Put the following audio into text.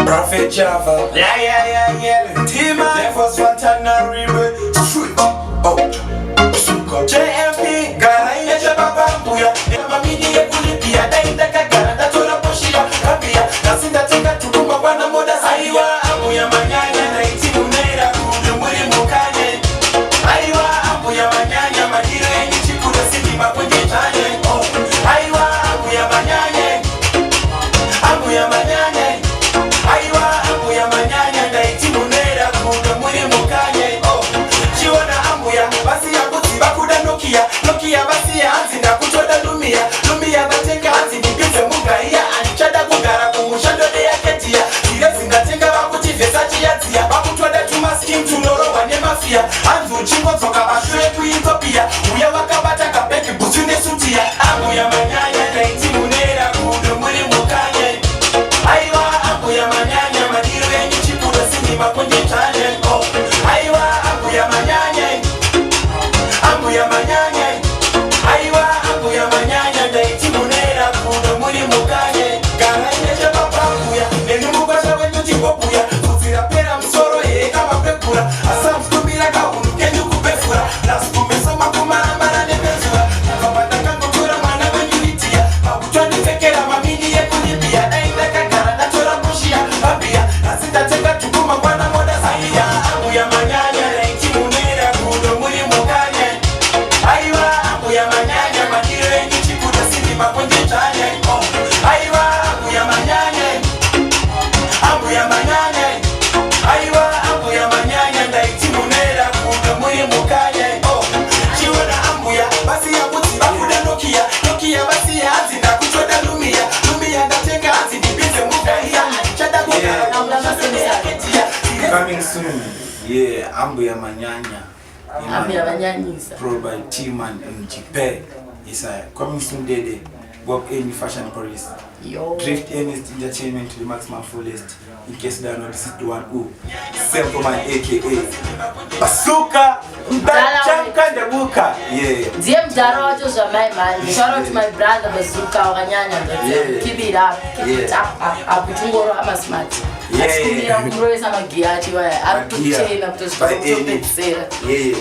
Prophet Java. Yeah. Tima. Levels Fontana River. Oh. Suko. JMP. Gara Ineja Babambuya. Mamini Kulipia. Dainda Kagara. Datora Poshia. Kapia. Nasinda Tika Tukuma Wana Moda Aiwa. Amuya Manyanya. Naitimu Nera. Kudumuri Mukanye. Aiwa. Amuya Manyanya. Madiro Enyi Chikuda Sidi Makunje Chanye. Oh. Aiwa. Amuya Manyanya. Amuya Manyanya. Aiwa. Amuya Manyanya. Naitimu Nera. Kudumuri Mukanye. Oh. Chiwana Amuya. Basi ya kuti bakuda Nokia. Nokia basi ya anzi na kuchoda Lumia. Lumia bateka anzi nibize Mugaiya. Anichada kugara kumushando de ya ketia. Kirezi ngatenga bakuti Versace ya tia. Bakutwada tumaskim tunoro wane mafia. Anzu chingo toka bashwe ku Ethiopia. Uya wakabata kapeki busune sutia. Amuya Manyanya naitimu Nera kudumuri Mukanye. Aiwa Amuya Manyanya madiro yenye chikuda sini makunje chanye. Oh. Aiwa Amuya Manyanya. Amuya Manyanya. Aiwa Amuya Manyanya naitimu Nera kudumuri Mukanye. Gara Ineja Babambuya. Neni mubasha wenyu tibopuya. Kuzira pera msoro ye kama pepura. Asa mstumira kaunu kenyu kubefura. Naskumeso makumara mara nepezura. Kabadaka kutura mana wenyu Abutwani fekera mamini ye kunipia. Dainda Kagara datora Poshia. Babia. Nasita teka tukuma wana moda Aiwa Amuya Manyanya naitimu Nera kudumuri Mukanye. Aiwa Amuya Manyanya madiro yenye chikuda sini makunje chanye. Oh. Aiwa Amuya Manyanya. Amuya Manyanya. Aiwa Amuya Manyanya naitimu Nera kudumuri Mukanye. Oh. Chiwana Amuya basi ya kuti bakuda Nokia. Nokia basi ya anzi na kuchoda Lumia. Lumia ndatenga anzi nibize Mugaiya. Anichada kugara kumushando ya ketia. Coming soon. Yeah, Amuya Manyanya. Amuya Manyanyisa. Pro by T-Man MGP. It's coming soon Dede. Bob Amy Fashion Paris. Yo. Drift Ernest Entertainment to the maximum fullest. In case you don't know, this is the one who Sample Man aka Bazooka Mbachanka Ndebuka. Yeah. Dear Mjaro wacho jamai man. Shout out to my brother Bazooka Wakanyanya. Yeah. Keep it up. Keep it up. Aputungoro ama smart. Yeah. Asikumira kumroesa magiachi wa. Aputuchena By any. kutoshika. Yeah.